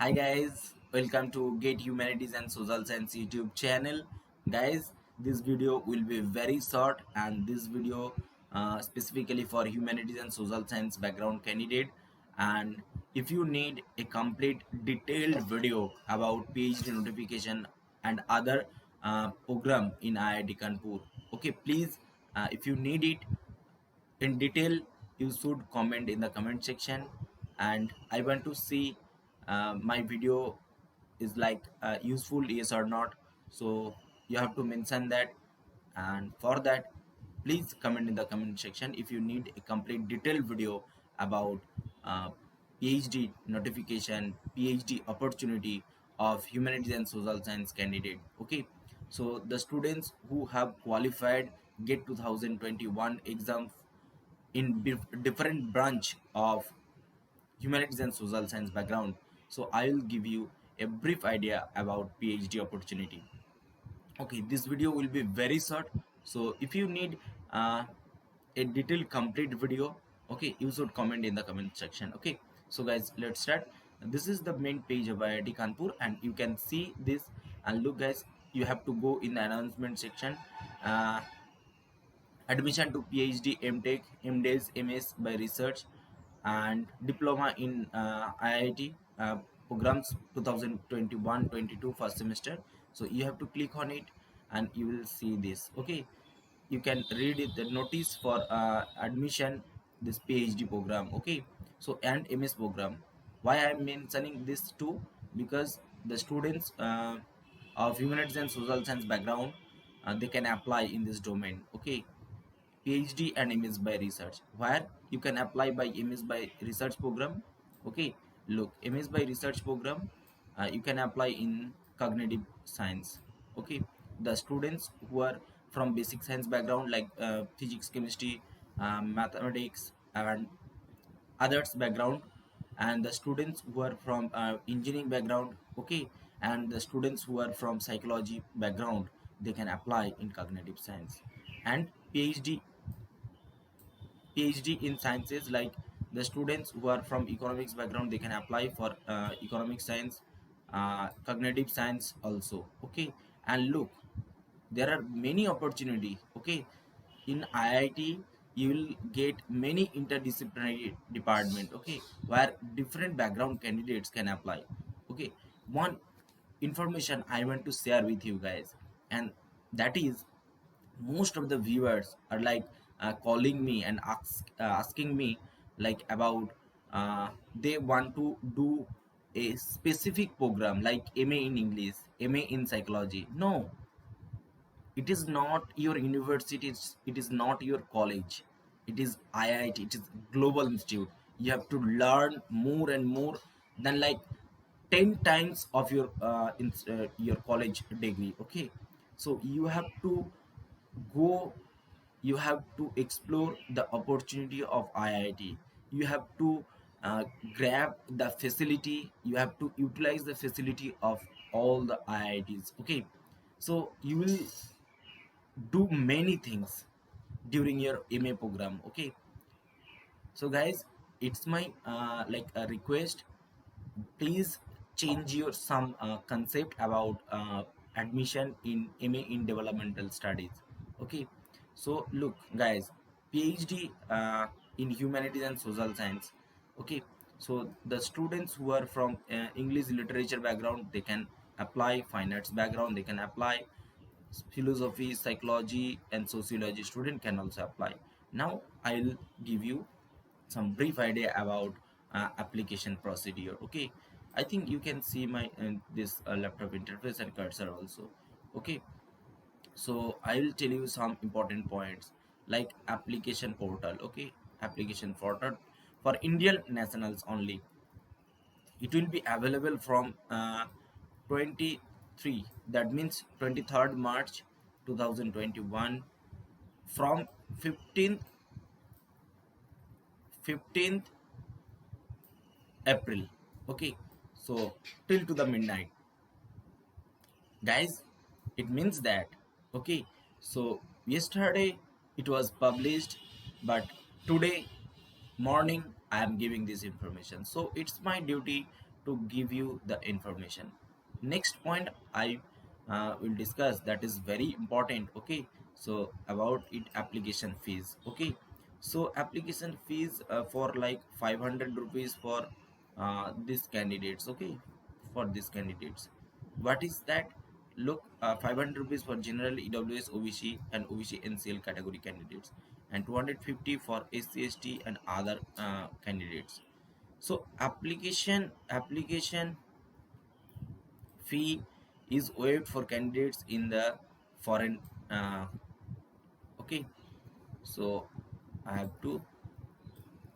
Hi guys, welcome to Get Humanities and Social Science YouTube channel. Guys, this video will be very short and this video specifically for humanities and social science background candidate. And if you need a complete detailed video about PhD notification and other program in IIT Kanpur, okay, please if you need it in detail you should comment in the comment section, and I want to see my video is like useful, yes or not. So you have to mention that, and for that please comment in the comment section if you need a complete detailed video about uh, PhD notification, PhD opportunity of humanities and social science candidate. Okay, so the students who have qualified GATE 2021 exam in different branch of humanities and social science background, so I will give you a brief idea about PhD opportunity. Okay, this video will be very short, so if you need uh, a detailed complete video, okay, you should comment in the comment section. Okay, so guys, let's start. This is the main page of IIT Kanpur and you can see this. And look guys, you have to go in the announcement section. uh, Admission to PhD, MTech, MDes, MS by research, and diploma in IIT programs 2021-22 first semester. So you have to click on it and you will see this. Okay, you can read it, the notice for admission this PhD program. Okay, so and MS program. Why I'm mentioning this too? Because the students of humanities and social science background, they can apply in this domain. Okay, PhD and MS by research, where you can apply by MS by research program. Okay, look, MS by research program, you can apply in cognitive science. Okay, the students who are from basic science background like physics, chemistry, mathematics, and others background, and the students who are from engineering background. Okay, and the students who are from psychology background, they can apply in cognitive science. And PhD in sciences, like the students who are from economics background, they can apply for economic science, cognitive science also. Okay, and look, there are many opportunity. Okay, in IIT you will get many interdisciplinary department. Okay, where different background candidates can apply. Okay, one information I want to share with you guys, and that is, most of the viewers are like calling me and asking me like about they want to do a specific program like MA in English, MA in psychology. No, it is not your university, it is not your college, it is IIT, it is global institute. You have to learn more and more than like 10 times of your college degree. Okay, so you have to go, you have to explore the opportunity of IIT. You have to grab the facility, you have to utilize the facility of all the IITs. Okay, so you will do many things during your MA program. Okay, so guys, it's my like a request, please change your some concept about admission in MA in developmental studies. Okay, so look guys, PhD in humanities and social science. Okay, so the students who are from English literature background, they can apply. Fine arts background, they can apply. Philosophy, psychology, and sociology student can also apply. Now I'll give you some brief idea about application procedure. Okay, I think you can see my this laptop interface and cursor also. Okay, so I will tell you some important points like application portal. Okay, application portal for Indian nationals only. It will be available from 23, that means 23rd March 2021, from 15th April. Okay, so till to the midnight, guys. It means that, okay, so yesterday it was published, but today morning I am giving this information. So it's my duty to give you the information. Next point I will discuss, that is very important. Okay, so about it, application fees. Okay, so application fees for like 500 rupees for these candidates. Okay, for these candidates, what is that? Look, 500 rupees for general EWS OBC and OBC NCL category candidates, and 250 for SC ST and other candidates. So application fee is waived for candidates in the foreign. uh, okay, so I have to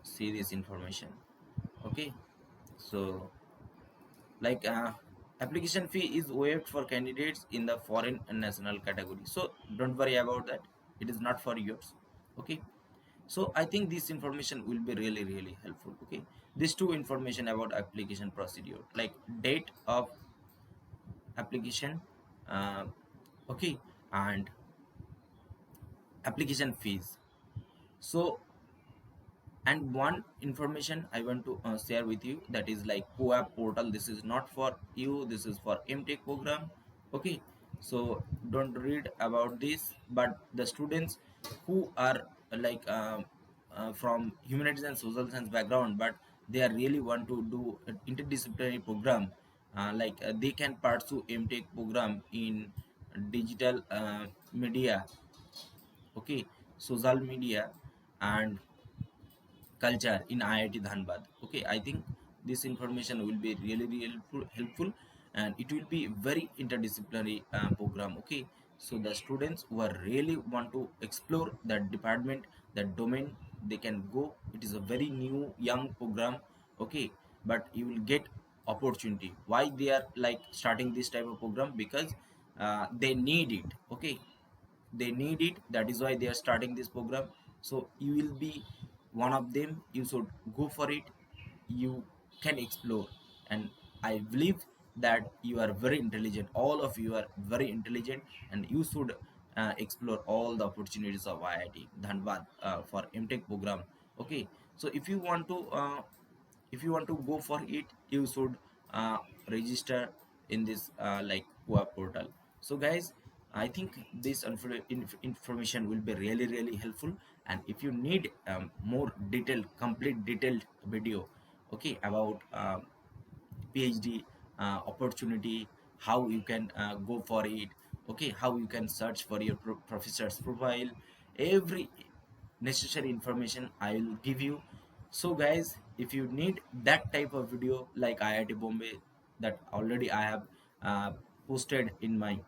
see this information. Okay, so like application fee is waived for candidates in the foreign and national category, so don't worry about that, it is not for yours. Okay, so I think this information will be really helpful. Okay, these two information about application procedure, like date of application, uh, okay, and application fees. So, and one information I want to share with you, that is like CoApp portal. This is not for you, this is for MTech program. Okay, so don't read about this, but the students who are like from humanities and social science background, but they are really want to do an interdisciplinary program, they can pursue MTech program in digital media. Okay, social media and culture in IIT Dhanbad. Okay, I think this information will be really helpful, and it will be very interdisciplinary program. Okay, so the students who are really want to explore that department, that domain, they can go. It is a very new young program. Okay, but you will get opportunity. Why they are like starting this type of program? Because they need it. Okay, they need it, that is why they are starting this program. So you will be one of them, you should go for it, you can explore. And I believe that you are very intelligent, all of you are very intelligent, and you should explore all the opportunities of IIT Dhanbad for MTech program. Okay, so if you want to go for it, you should uh, register in this web portal. So guys, I think this information will be really helpful. And if you need more detailed, complete detailed video, okay, about PhD opportunity, how you can go for it, okay, how you can search for your professor's profile, every necessary information I will give you. So guys, if you need that type of video like IIT Bombay, that already I have uh, posted in my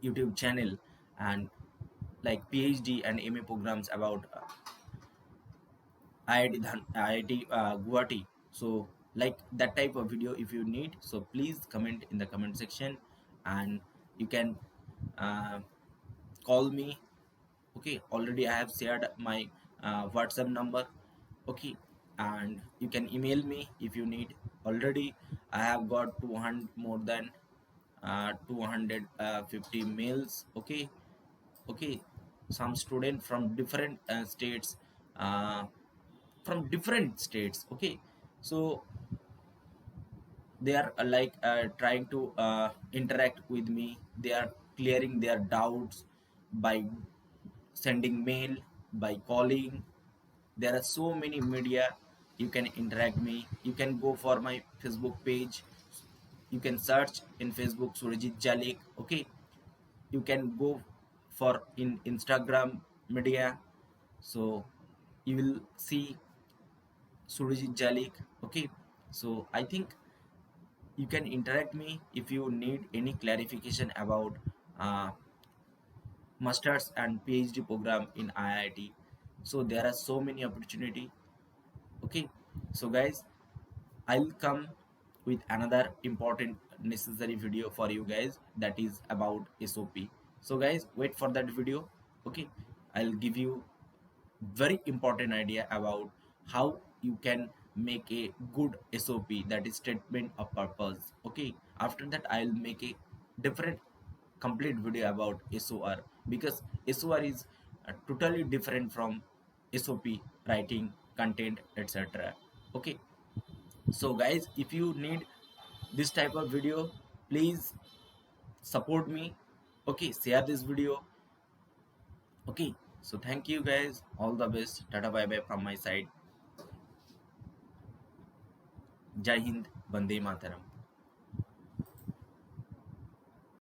YouTube channel, and like PhD and MA programs about IIT Guwahati. So like that type of video if you need, so please comment in the comment section, and you can uh, call me. Okay, already I have shared my WhatsApp number. Okay, and you can email me if you need. Already I have got 200 more than 250 mails. Okay, okay, some student from different states, uh, okay, so they are trying to interact with me, they are clearing their doubts by sending mail, by calling. There are so many media you can interact me. You can go for my Facebook page, you can search in Facebook Surajit Jalik. Okay, you can go for in Instagram media, so you will see Surajit Jalik. Okay, so I think you can interact me if you need any clarification about uh, masters and PhD program in IIT. So there are so many opportunity. Okay, so guys, I'll come with another important necessary video for you guys, that is about SOP. So guys, wait for that video. Okay, I'll give you very important idea about how you can make a good SOP, that is statement of purpose. Okay, after that I'll make a different complete video about SOR, because SOR is totally different from SOP writing, content, etc. Okay, So guys, if you need this type of video, please support me. Okay, share this video. Okay, so thank you guys, all the best, tata bye bye from my side. Jai Hind, Vande Mataram.